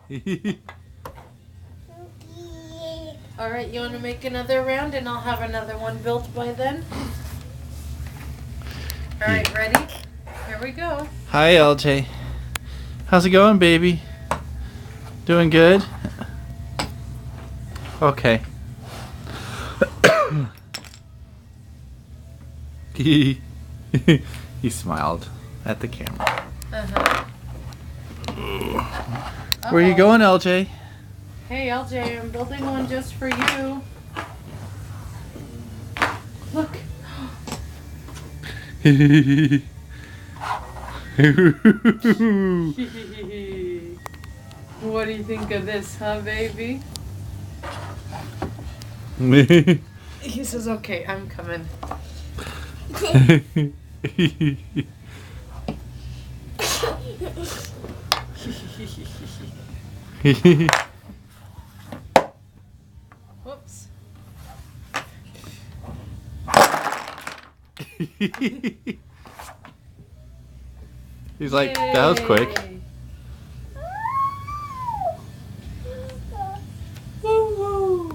All right, you want to make another round and I'll have another one built by then? All right, ready? Here we go. Hi, LJ. How's it going, baby? Doing good? Okay. He smiled at the camera. Where are you going, LJ? Hey, LJ, I'm building one just for you. Look. What do you think of this, huh, baby? He says, okay, I'm coming. Whoops. He's like, that was quick.